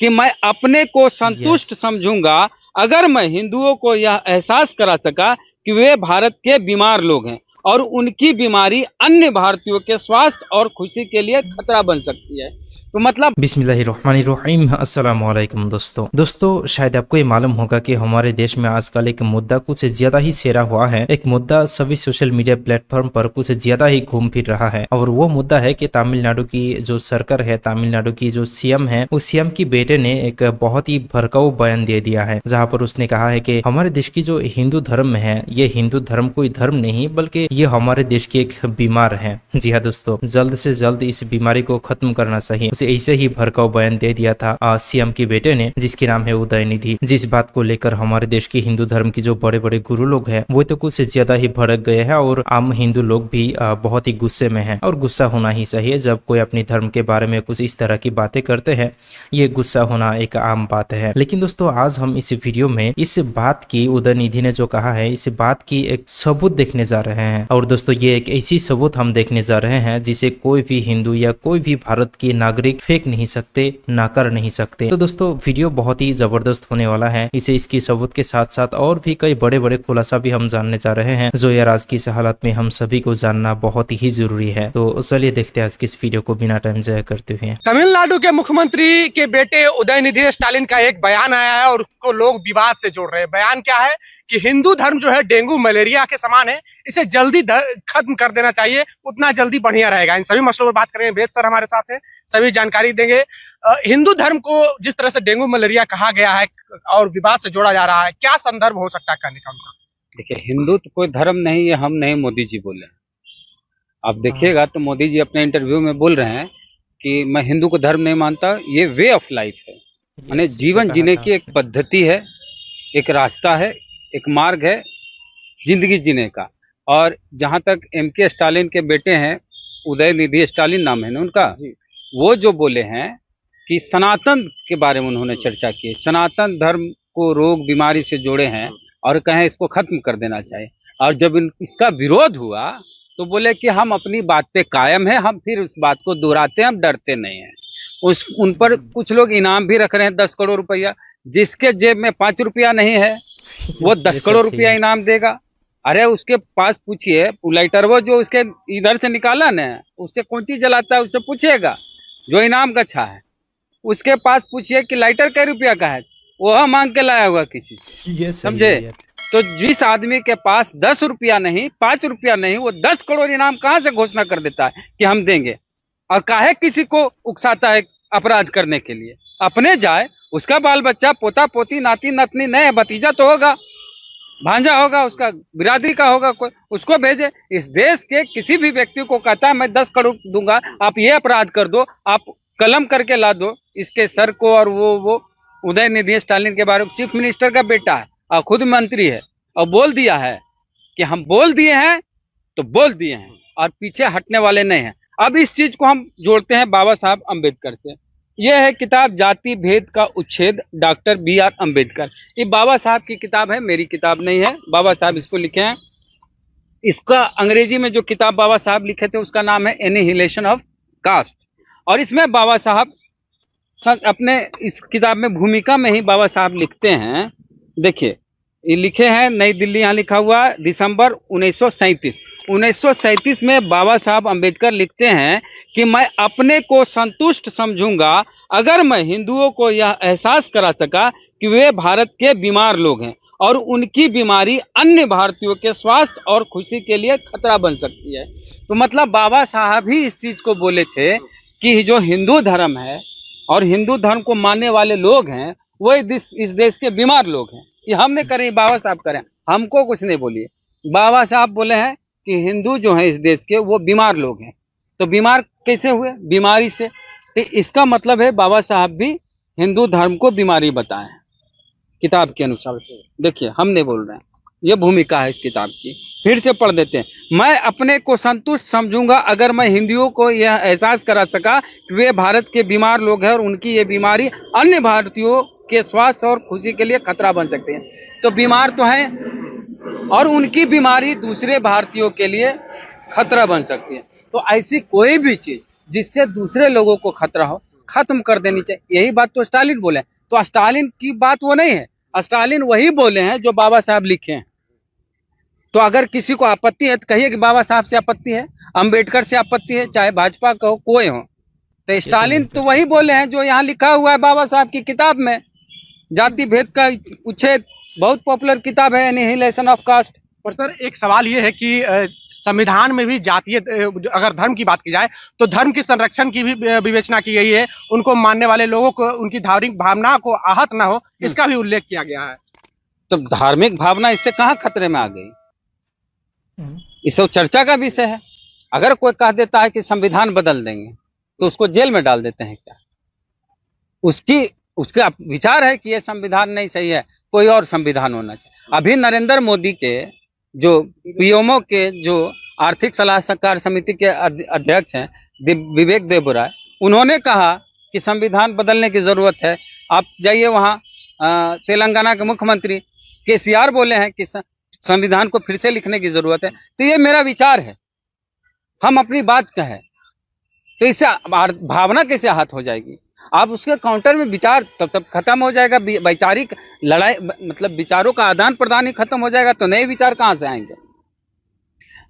कि मैं अपने को संतुष्ट समझूंगा अगर मैं हिंदुओं को यह एहसास करा सका कि वे भारत के बीमार लोग हैं और उनकी बीमारी अन्य भारतीयों के स्वास्थ्य और खुशी के लिए खतरा बन सकती है। तो मतलब बिस्मिल्लाहिर्रहमानिर्रहीम अस्सलामुअलैकुम दोस्तों शायद आपको ये मालूम होगा कि हमारे देश में आजकल एक मुद्दा कुछ ज्यादा ही छेड़ा हुआ है। एक मुद्दा सभी सोशल मीडिया प्लेटफॉर्म पर कुछ ज्यादा ही घूम फिर रहा है और वो मुद्दा है कि तमिलनाडु की जो सरकार है, तमिलनाडु की जो सीएम है, उस सीएम की बेटे ने एक बहुत ही भड़काऊ बयान दे दिया है, जहाँ पर उसने कहा है कि हमारे देश की जो हिंदू धर्म है, ये हिंदू धर्म कोई धर्म नहीं बल्कि ये हमारे देश की एक बीमार है। जी हाँ दोस्तों, जल्द से जल्द इस बीमारी को खत्म करना चाहिए। ऐसे ही भड़काऊ बयान दे दिया था सीएम के बेटे ने, जिसकी नाम है उदयनिधि। जिस बात को लेकर हमारे देश के हिंदू धर्म की जो बड़े बड़े गुरु लोग हैं वो तो कुछ ज्यादा ही भड़क गए हैं और आम हिंदू लोग भी बहुत ही गुस्से में हैं। और गुस्सा होना ही चाहिए जब कोई अपनी धर्म के बारे में कुछ इस तरह की बातें करते हैं, ये गुस्सा होना एक आम बात है। लेकिन दोस्तों आज हम इस वीडियो में इस बात की, उदयनिधि ने जो कहा है, इस बात की एक सबूत देखने जा रहे हैं। और दोस्तों ये एक ऐसी सबूत हम देखने जा रहे हैं जिसे कोई भी हिंदू या कोई भी भारत की नागरिक फेंक नहीं सकते, ना कर नहीं सकते। तो दोस्तों वीडियो बहुत ही जबरदस्त होने वाला है। इसे इसकी सबूत के साथ साथ और भी कई बड़े बड़े खुलासा भी हम जानने जा रहे हैं, जो यार आज की इस हालत में हम सभी को जानना बहुत ही जरूरी है। तो चलिए देखते हैं आज की इस वीडियो को बिना टाइम जाया करते हुए। तमिलनाडु के मुख्यमंत्री के बेटे उदयनिधि स्टालिन का एक बयान आया है और उसको लोग विवाद से जोड़ रहे हैं। बयान क्या है कि हिंदू धर्म जो है डेंगू मलेरिया के समान है, इसे जल्दी खत्म कर देना चाहिए, उतना जल्दी बढ़िया रहेगा। इन सभी मसलों पर बात करेंगे। वेद सर हमारे साथ है, सभी जानकारी देंगे। हिंदू धर्म को जिस तरह से डेंगू मलेरिया कहा गया है और विवाद से जोड़ा जा रहा है, क्या संदर्भ हो सकता है कहने का उनका? देखिए, हिंदू तो कोई धर्म नहीं है, हम नहीं, मोदी जी बोले। आप देखिएगा तो मोदी जी अपने इंटरव्यू में बोल रहे हैं कि मैं हिंदू को धर्म नहीं मानता, ये वे ऑफ लाइफ है, यानी जीवन जीने की एक पद्धति है, एक रास्ता है, एक मार्ग है जिंदगी जीने का। और जहां तक एमके स्टालिन के बेटे हैं, उदयनिधि स्टालिन नाम है ना उनका, वो जो बोले हैं कि सनातन के बारे में उन्होंने चर्चा की, सनातन धर्म को रोग बीमारी से जोड़े हैं और कहें इसको खत्म कर देना चाहिए। और जब इसका विरोध हुआ तो बोले कि हम अपनी बात पे कायम है, हम फिर उस बात को दोहराते हैं, हम डरते नहीं हैं। उन पर कुछ लोग इनाम भी रख रहे हैं 10 करोड़ रुपया। जिसके जेब में 5 रुपया नहीं है वो 10 करोड़ रुपया इनाम देगा। अरे उसके पास पूछिए, लाइटर वो जो उसके इधर से निकाला ना, उससे कौन चीज जलाता है, उससे पूछिएगा जो इनाम गच्छा है, उसके पास पूछिए कि लाइटर कै रुपया का है, वो मांग के लाया हुआ किसी से, समझे? तो जिस आदमी के पास 10 रुपया नहीं, 5 रुपया नहीं, वो 10 करोड़ इनाम कहाँ से घोषणा कर देता है कि हम देंगे? और काहे किसी को उकसाता है अपराध करने के लिए? अपने जाए, उसका बाल बच्चा, पोता पोती, नाती नतनी, नए भतीजा तो होगा, भांजा होगा, उसका बिरादरी का होगा कोई, उसको भेजे। इस देश के किसी भी व्यक्ति को कहता है मैं 10 करोड़ दूंगा, आप ये अपराध कर दो, आप कलम करके ला दो इसके सर को। और वो उदयनिधि स्टालिन के बारे में, चीफ मिनिस्टर का बेटा है और खुद मंत्री है, और बोल दिया है कि हम बोल दिए हैं तो बोल दिए हैं और पीछे हटने वाले नहीं हैं। अब इस चीज को हम जोड़ते हैं बाबा साहब अम्बेडकर से। यह है किताब जाति भेद का उच्छेद, डॉक्टर BR अम्बेडकर। ये बाबा साहब की किताब है, मेरी किताब नहीं है। बाबा साहब इसको लिखे हैं। इसका अंग्रेजी में जो किताब बाबा साहब लिखे थे उसका नाम है एनिहिलेशन ऑफ कास्ट। और इसमें बाबा साहब अपने इस किताब में भूमिका में ही बाबा साहब लिखते हैं। देखिए ये लिखे हैं, नई दिल्ली, यहाँ लिखा हुआ दिसंबर 1937। 1937 में बाबा साहब अम्बेडकर लिखते हैं कि मैं अपने को संतुष्ट समझूंगा अगर मैं हिंदुओं को यह एहसास करा सका कि वे भारत के बीमार लोग हैं और उनकी बीमारी अन्य भारतीयों के स्वास्थ्य और खुशी के लिए खतरा बन सकती है। तो मतलब बाबा साहब ही इस चीज को बोले थे कि जो हिंदू धर्म है और हिंदू धर्म को मानने वाले लोग हैं वो इस देश के बीमार लोग हैं। ये हमने करे, बाबा साहब करें, हमको कुछ नहीं बोलिए। बाबा साहब बोले हैं कि हिंदू जो है इस देश के वो बीमार लोग हैं। तो बीमार कैसे हुए? बीमारी से। तो इसका मतलब है बाबा साहब भी हिंदू धर्म को बीमारी बताए किताब के अनुसार। देखिए हम नहीं बोल रहे हैं, ये भूमिका है इस किताब की। फिर से पढ़ देते हैं। मैं अपने को संतुष्ट समझूंगा अगर मैं हिंदुओं को यह एहसास करा सका कि वे भारत के बीमार लोग हैं और उनकी ये बीमारी अन्य भारतीयों के स्वास्थ्य और खुशी के लिए खतरा बन सकते हैं। तो बीमार तो हैं और उनकी बीमारी दूसरे भारतीयों के लिए खतरा बन सकती है। तो ऐसी कोई भी चीज जिससे दूसरे लोगों को खतरा हो, खत्म कर देनी चाहिए, यही बात तो स्टालिन बोले। तो स्टालिन की बात वो नहीं है, स्टालिन वही बोले हैं जो बाबा साहब लिखे हैं। तो अगर किसी को आपत्ति है तो कहिए कि बाबा साहब से आपत्ति है, अंबेडकर से आपत्ति है, चाहे भाजपा का हो, कोई हो। तो स्टालिन तो वही बोले हैं जो यहाँ लिखा हुआ है बाबा साहब की किताब में, जाति भेद का उच्छेद, बहुत पॉपुलर किताब है, एनिहिलेशन ऑफ कास्ट। और सर एक सवाल ये है कि संविधान में भी जातीय अगर धर्म की बात की जाए तो धर्म के संरक्षण की भी विवेचना की गई है, उनको मानने वाले लोगों को उनकी धार्मिक भावना को आहत ना हो, इसका भी उल्लेख किया गया है। तो धार्मिक भावना इससे कहाँ खतरे में आ गई? इससे चर्चा का विषय है। अगर कोई कह देता है कि संविधान बदल देंगे तो उसको जेल में डाल देते हैं क्या? उसका विचार है कि ये संविधान नहीं सही है, कोई और संविधान होना चाहिए। अभी नरेंद्र मोदी के जो पीएमओ के जो आर्थिक सलाहकार समिति के अध्यक्ष हैं विवेक देबराय, उन्होंने कहा कि संविधान बदलने की जरूरत है। आप जाइए वहां, तेलंगाना के मुख्यमंत्री केसीआर बोले हैं कि संविधान को फिर से लिखने की जरूरत है। तो ये मेरा विचार है, हम अपनी बात कहें तो इससे भावना कैसे आहत हो जाएगी? आप उसके काउंटर में विचार तब खत्म हो जाएगा, वैचारिक लड़ाई मतलब विचारों का आदान प्रदान ही खत्म हो जाएगा, तो नए विचार कहां से आएंगे?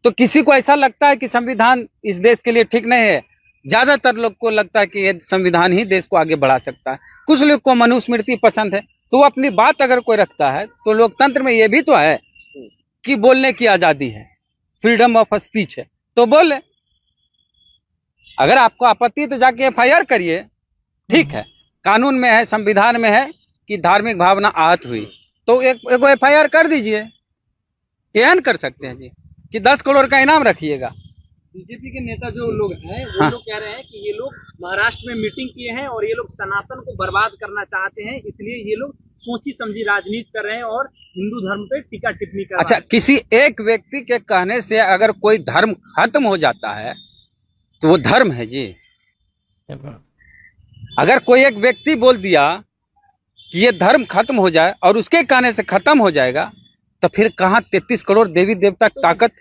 तो किसी को ऐसा लगता है कि संविधान इस देश के लिए ठीक नहीं है, ज्यादातर लोग को लगता है कि ये संविधान ही देश को आगे बढ़ा सकता है। कुछ लोग को मनुस्मृति पसंद है, तो वो अपनी बात अगर कोई रखता है तो लोकतंत्र में ये भी तो है कि बोलने की आजादी है, फ्रीडम ऑफ स्पीच है, तो बोले। अगर आपको आपत्ति है तो जाके एफआईआर करिए, ठीक है, कानून में है, संविधान में है कि धार्मिक भावना आहत हुई तो एक एफआईआर कर दीजिए। एहन कर सकते हैं जी कि 10 करोड़ का इनाम रखिएगा। बीजेपी के नेता जो लोग हैं वो लोग कह रहे हैं कि ये लोग महाराष्ट्र में मीटिंग किए हैं और ये लोग सनातन को बर्बाद करना चाहते हैं, इसलिए ये लोग सोची समझी राजनीति कर रहे हैं और हिंदू धर्म पे टीका टिप्पणी कर रहे हैं। अच्छा, किसी एक व्यक्ति के कहने से अगर कोई धर्म खत्म हो जाता है तो वो धर्म है जी। अगर कोई एक व्यक्ति बोल दिया कि ये धर्म खत्म हो जाए और उसके कहने से खत्म हो जाएगा, तो फिर कहां 33 करोड़ देवी देवता ताकत?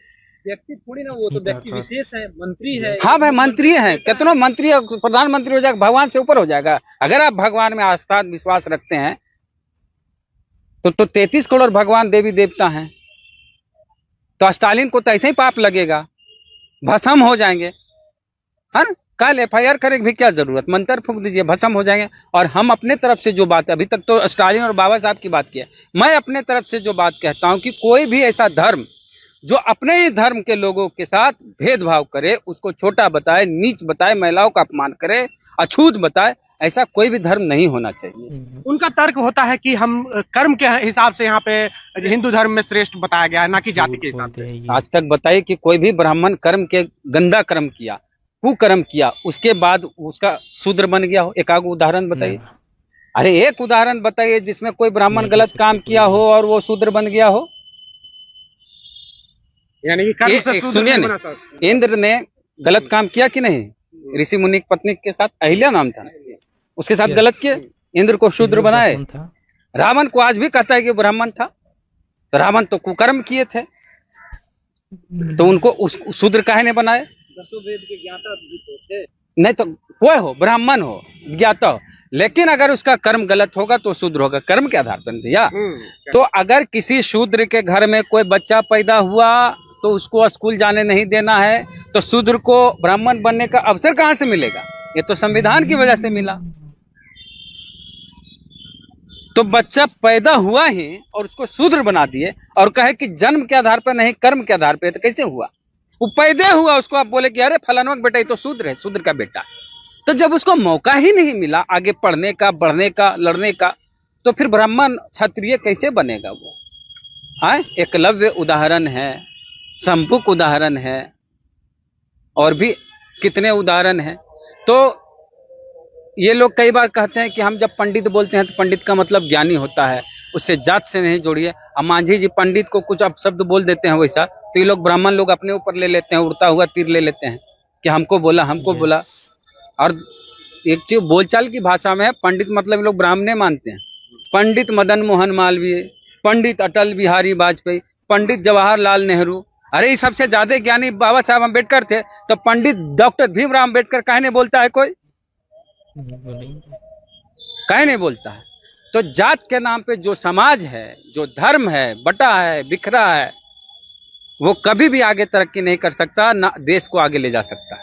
व्यक्ति थोड़ी ना, वो तो व्यक्ति विशेष है, मंत्री है। हाँ भाई, मंत्री है, कितना मंत्री, प्रधानमंत्री हो जाएगा, भगवान से ऊपर हो जाएगा। अगर आप भगवान में आस्था विश्वास रखते हैं तो 33 करोड़ भगवान देवी देवता हैं, तो स्टालिन को तो ऐसे ही पाप लगेगा, भस्म हो जाएंगे। हाँ, कल एफआईआर करे भी क्या जरूरत, मंत्र फूंक दीजिए, भस्म हो जाएंगे। और हम अपने तरफ से जो बात है, अभी तक तो स्टालिन और बाबा साहब की बात की है, मैं अपने तरफ से जो बात कहता हूं कि कोई भी ऐसा धर्म जो अपने ही धर्म के लोगों के साथ भेदभाव करे, उसको छोटा बताए, नीच बताए, महिलाओं का अपमान करे, अछूत बताए, ऐसा कोई भी धर्म नहीं होना चाहिए। उनका तर्क होता है कि हम कर्म के हिसाब से यहाँ पे हिंदू धर्म में श्रेष्ठ बताया गया है, ना कि जाति के हिसाब से। आज तक बताइए कि कोई भी ब्राह्मण कर्म के गंदा कर्म किया, कुकर्म किया, उसके बाद उसका शूद्र बन गया हो? एक आग उदाहरण बताइए। अरे एक उदाहरण बताइए जिसमें कोई ब्राह्मण गलत काम किया हो और वो शूद्र बन गया हो। यानी कि सुनिए ना, इंद्र ने गलत काम किया कि नहीं? ऋषि मुनि की पत्नी के साथ, अहिल्या नाम था, उसके साथ गलत किए, इंद्र को शूद्र बनाए। रावण को आज भी कहता है कि ब्राह्मण था, तो रावण तो कुकर्म किए थे, तो उनको उस शूद्र काहे ने बनाए? दसों वेद के ज्ञाता भी तो थे। नहीं तो कोई हो, ब्राह्मण हो, ज्ञाता हो, लेकिन अगर उसका कर्म गलत होगा तो शूद्र होगा। कर्म के आधार पर भैया। तो अगर किसी शूद्र के घर में कोई बच्चा पैदा हुआ तो उसको स्कूल जाने नहीं देना है, तो शूद्र को ब्राह्मण बनने का अवसर कहां से मिलेगा? ये तो संविधान की वजह से मिला। तो बच्चा पैदा हुआ ही और उसको शूद्र बना दिए और कहे कि जन्म के आधार पर नहीं, कर्म के आधार पर, तो कैसे हुआ? वो पैदा हुआ, उसको आप बोले कि अरे फलाना का बेटा ये तो शूद्र है, शूद्र का बेटा। तो जब उसको मौका ही नहीं मिला आगे पढ़ने का, बढ़ने का, लड़ने का, तो फिर ब्राह्मण क्षत्रिय कैसे बनेगा वो? हाँ, एकलव्य उदाहरण है, संपुक उदाहरण है, और भी कितने उदाहरण हैं। तो ये लोग कई बार कहते हैं कि हम जब पंडित बोलते हैं तो पंडित का मतलब ज्ञानी होता है, उससे जात से नहीं जोड़िए। अब मांझी जी पंडित को कुछ अब शब्द बोल देते हैं वैसा, तो ये लोग ब्राह्मण लोग अपने ऊपर ले लेते हैं, उड़ता हुआ तीर ले लेते हैं कि हमको बोला, हमको बोला। और एक चीज बोलचाल की भाषा में है, पंडित मतलब ये लोग ब्राह्मणे मानते हैं। पंडित मदन मोहन मालवीय, पंडित अटल बिहारी वाजपेयी, पंडित जवाहरलाल नेहरू, अरे सबसे ज्यादा ज्ञानी बाबा साहब अम्बेडकर थे, तो पंडित डॉक्टर भीमराव अम्बेडकर काहे नहीं बोलता है कोई? बोलेंगे। कहीं नहीं बोलता है। तो जात के नाम पे जो समाज है, जो धर्म है, बटा है, बिखरा है, वो कभी भी आगे तरक्की नहीं कर सकता, ना देश को आगे ले जा सकता है।